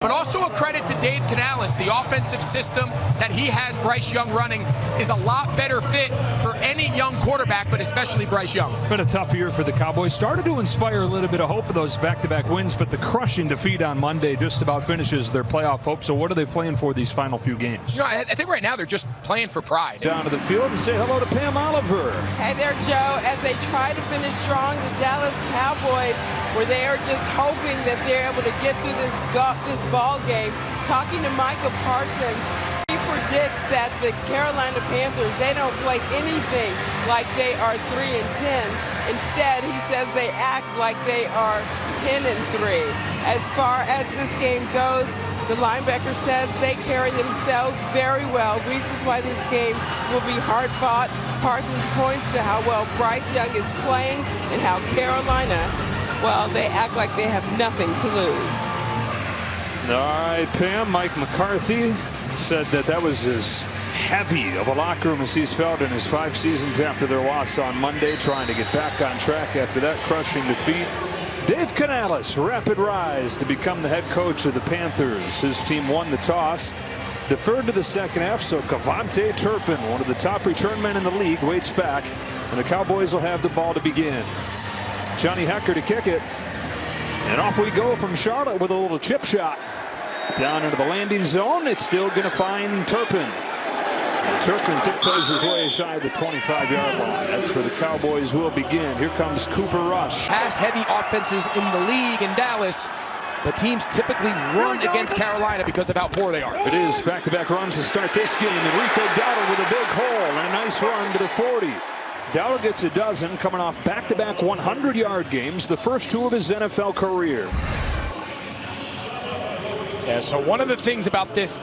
But also a credit to Dave Canales. The offensive system that he has Bryce Young running is a lot better fit for any young quarterback, but especially Bryce Young. Been a tough year for the Cowboys. Started to inspire a little bit of hope of those back-to-back wins, but the crushing defeat on Monday just about finishes their playoff hope. So what are they playing for these final few games? You know, I think right now they're just playing for pride. Down to the field and say hello to Pam Oliver. Hey there, Joe. As they try to finish strong, the Dallas Cowboys, where they are just hoping that they're able to get through this ball game. Talking to Micah Parsons, he predicts that the Carolina Panthers, they don't play anything like they are 3-10. Instead, he says they act like they are 10-3. As far as this game goes, the linebacker says they carry themselves very well. Reasons why this game will be hard fought. Parsons points to how well Bryce Young is playing and how Carolina, well, they act like they have nothing to lose. All right, Pam. Mike McCarthy said that was as heavy of a locker room as he's felt in his 5 seasons after their loss on Monday, trying to get back on track after that crushing defeat. Dave Canales, rapid rise to become the head coach of the Panthers. His team won the toss, deferred to the second half, so Cavante Turpin, one of the top return men in the league, waits back, and the Cowboys will have the ball to begin. Johnny Hecker to kick it. And off we go from Charlotte with a little chip shot. Down into the landing zone. It's still going to find Turpin. And Turpin tiptoes his way shy of the 25-yard line. That's where the Cowboys will begin. Here comes Cooper Rush. Pass-heavy offenses in the league in Dallas, but teams typically run against Carolina because of how poor they are. It is back-to-back runs to start this game. And Rico Dowdle with a big hole and a nice run to the 40. Dowdle gets a dozen, coming off back-to-back 100-yard games, the first 2 of his NFL career. Yeah, so one of the things about this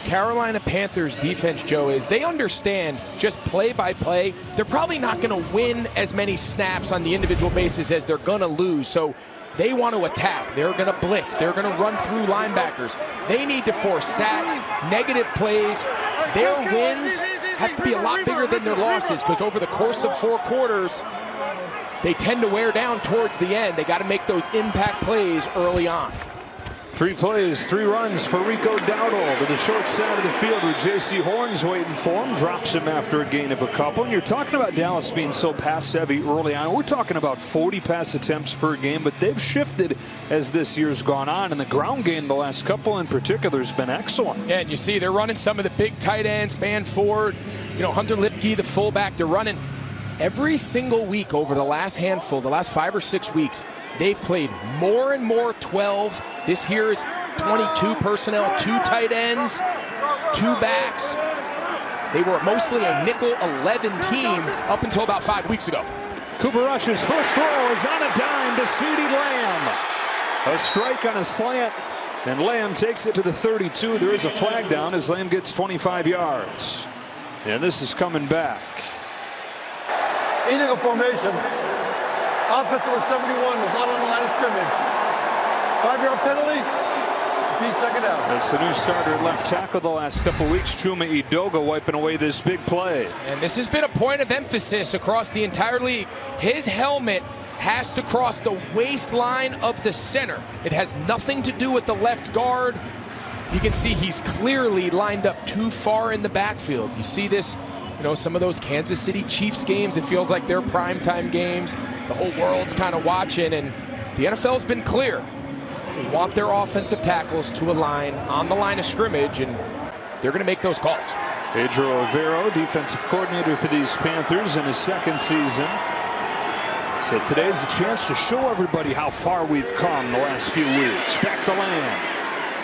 Carolina Panthers defense, Joe, is they understand just play by play. They're probably not going to win as many snaps on the individual basis as they're going to lose. So they want to attack. They're going to blitz. They're going to run through linebackers. They need to force sacks, negative plays. Their wins have to be a lot bigger than their losses, because over the course of 4 quarters, they tend to wear down towards the end. They got to make those impact plays early on. 3 plays, 3 runs for Rico Dowdle to the short side of the field where J.C. Horn's waiting for him. Drops him after a gain of a couple. And you're talking about Dallas being so pass-heavy early on. We're talking about 40 pass attempts per game, but they've shifted as this year's gone on. And the ground game the last couple in particular has been excellent. Yeah, and you see they're running some of the big tight ends, Span Ford, Hunter Lipke, the fullback. They're running every single week over the last handful, the last 5 or 6 weeks. They've played more and more 12. This here is 22 personnel, 2 tight ends, 2 backs. They were mostly a nickel 11 team up until about 5 weeks ago. Cooper Rush's first throw is on a dime to CeeDee Lamb. A strike on a slant, and Lamb takes it to the 32. There is a flag down as Lamb gets 25 yards. And this is coming back. Illegal formation. Offensive number 71 was not on the line of scrimmage. 5-yard penalty. Repeat second down. That's the new starter at left tackle the last couple weeks. Chuma Edoga wiping away this big play. And this has been a point of emphasis across the entire league. His helmet has to cross the waistline of the center. It has nothing to do with the left guard. You can see he's clearly lined up too far in the backfield. You see this, some of those Kansas City Chiefs games, it feels like they're primetime games. The whole world's kind of watching, and the NFL's been clear. They want their offensive tackles to align on the line of scrimmage, and they're going to make those calls. Pedro Avero, defensive coordinator for these Panthers in his 2nd season, said today's a chance to show everybody how far we've come the last few weeks. Back to Lamb.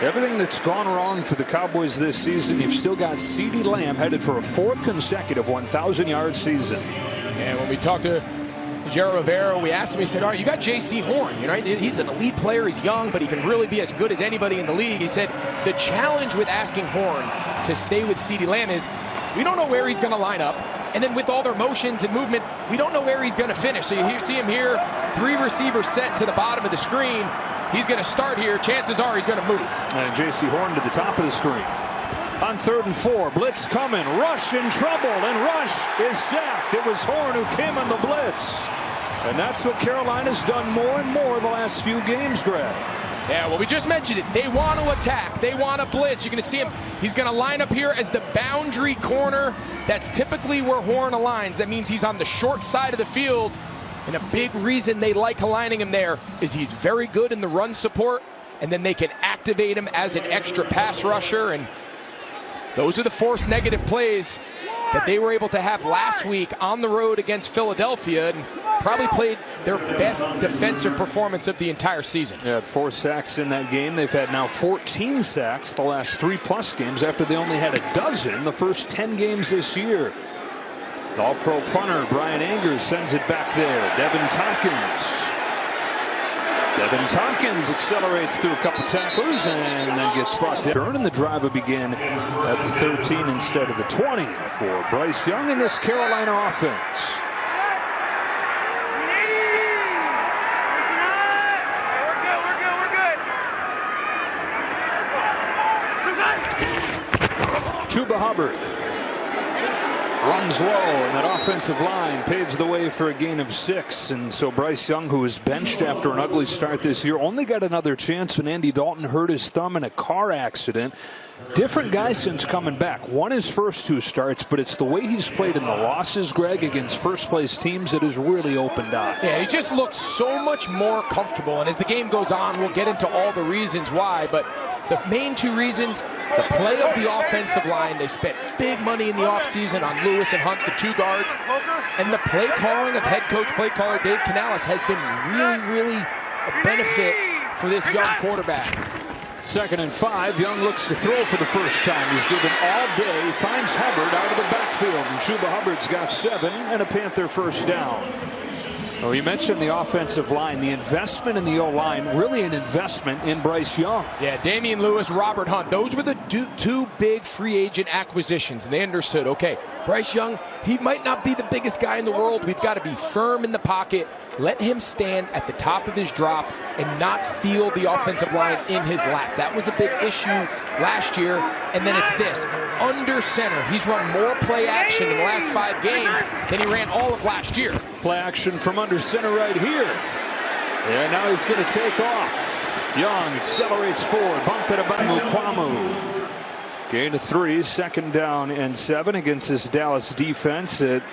Everything that's gone wrong for the Cowboys this season, you've still got CeeDee Lamb headed for a 4th consecutive 1,000-yard season. And when we talked to Jero Rivera, we asked him, he said, all right, you got J.C. Horn. He's an elite player. He's young, but he can really be as good as anybody in the league. He said the challenge with asking Horn to stay with CeeDee Lamb is we don't know where he's going to line up. And then with all their motions and movement, we don't know where he's going to finish. So you see him here, 3 receivers set to the bottom of the screen. He's going to start here. Chances are he's going to move. And J.C. Horn to the top of the screen. On 3rd and 4, blitz coming. Rush in trouble, and Rush is sacked. It was Horn who came on the blitz. And that's what Carolina's done more and more the last few games, Greg. Yeah, well, we just mentioned it. They want to attack. They want to blitz. You're going to see him. He's going to line up here as the boundary corner. That's typically where Horn aligns. That means he's on the short side of the field. And a big reason they like aligning him there is he's very good in the run support, and then they can activate him as an extra pass rusher. And those are the forced negative plays that they were able to have last week on the road against Philadelphia, and probably played their best defensive performance of the entire season. Yeah, 4 sacks in that game. They've had now 14 sacks the last 3+ games after they only had a dozen the first 10 games this year. The All-Pro punter Brian Angers sends it back there. Devin Tompkins accelerates through a couple tacklers and then gets brought down. And the drive will begin at the 13 instead of the 20 for Bryce Young in this Carolina offense. Chuba Hubbard runs low, and that offensive line paves the way for a gain of 6. And so Bryce Young, who was benched after an ugly start this year, only got another chance when Andy Dalton hurt his thumb in a car accident. Different guy since coming back. Won his first 2 starts, but it's the way he's played in the losses, Greg, against first-place teams that has really opened eyes. Yeah, he just looks so much more comfortable. And as the game goes on, we'll get into all the reasons why. But the main 2 reasons, the play of the offensive line. They spent big money in the offseason on Lewis and Hunt, the 2 guards. And the play calling of head coach, play caller Dave Canales has been really a benefit for this young quarterback. 2nd and 5. Young looks to throw for the first time. He's given all day. Finds Hubbard out of the backfield. And Chuba Hubbard's got 7 and a Panther first down. Well, you mentioned the offensive line, the investment in the O-line, really an investment in Bryce Young. Yeah, Damian Lewis, Robert Hunt, those were the 2 big free agent acquisitions. And they understood, okay, Bryce Young, he might not be the biggest guy in the world. We've got to be firm in the pocket, let him stand at the top of his drop and not feel the offensive line in his lap. That was a big issue last year. And then it's this, under center. He's run more play action in the last 5 games than he ran all of last year. Play action from under center right here. And now he's going to take off. Young accelerates forward. Bumped it about Mukwamu. Gain of 3, 2nd down and 7 against this Dallas defense. It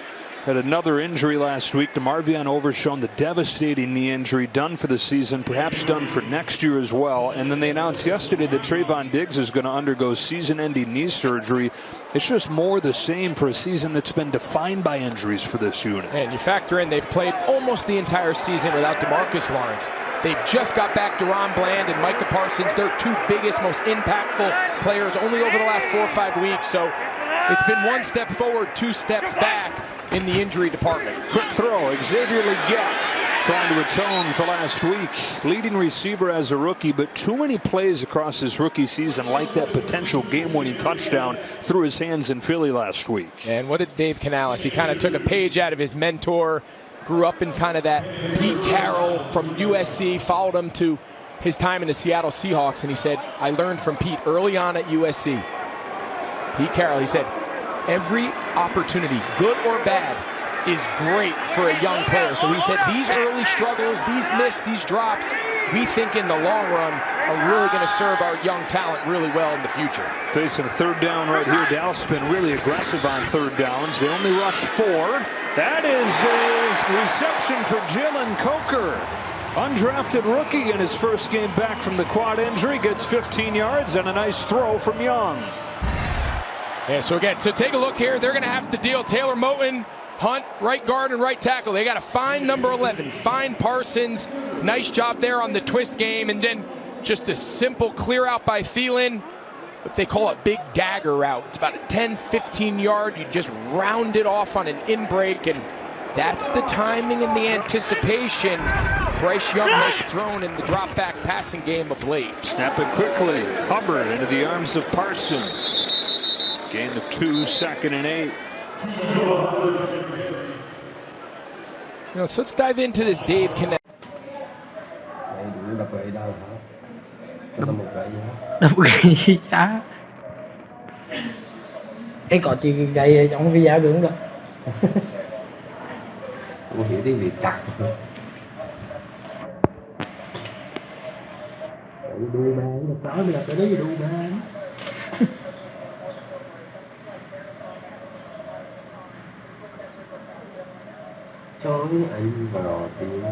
had another injury last week to Marvion Overshown, the devastating knee injury, done for the season, perhaps done for next year as well. And then they announced yesterday that Trayvon Diggs is going to undergo season-ending knee surgery. It's just more the same for a season that's been defined by injuries for this unit. And you factor in they've played almost the entire season without DeMarcus Lawrence. They've just got back Deron Bland and Micah Parsons, their 2 biggest, most impactful players only over the last 4 or 5 weeks. So it's been 1 step forward, 2 steps back in the injury department. Quick throw, Xavier Legette trying to atone for last week. Leading receiver as a rookie, but too many plays across his rookie season, like that potential game-winning touchdown through his hands in Philly last week. And what did Dave Canales? He kind of took a page out of his mentor, grew up in kind of that Pete Carroll from USC, followed him to his time in the Seattle Seahawks, and he said, I learned from Pete early on at USC. Pete Carroll, he said, every opportunity, good or bad, is great for a young player. So he said these early struggles, these misses, these drops, we think in the long run are really going to serve our young talent really well in the future. Facing a 3rd down right here. Dallas been really aggressive on 3rd downs. They only rush 4. That is a reception for Jalen Coker. Undrafted rookie in his first game back from the quad injury. Gets 15 yards and a nice throw from Young. Yeah, so again, so take a look here. They're going to have to deal Taylor Moton, Hunt, right guard and right tackle. They got to find number 11, find Parsons. Nice job there on the twist game. And then just a simple clear out by Thielen. What they call a big dagger route. It's about a 10, 15 yard. You just round it off on an in break. And that's the timing and the anticipation Bryce Young has thrown in the drop back passing game of late. Snap it quickly. Hubbard into the arms of Parsons. Gain of 2, 2nd and 8. So let's dive into this Dave Canales. Đập gậy gì chả. Cái cọ chị gậy trong video được không đó? Tôi hiểu tiếng Việt cắt. đu bàn mà nói bây giờ phải lấy gì đu bàn. Chối anh vào tim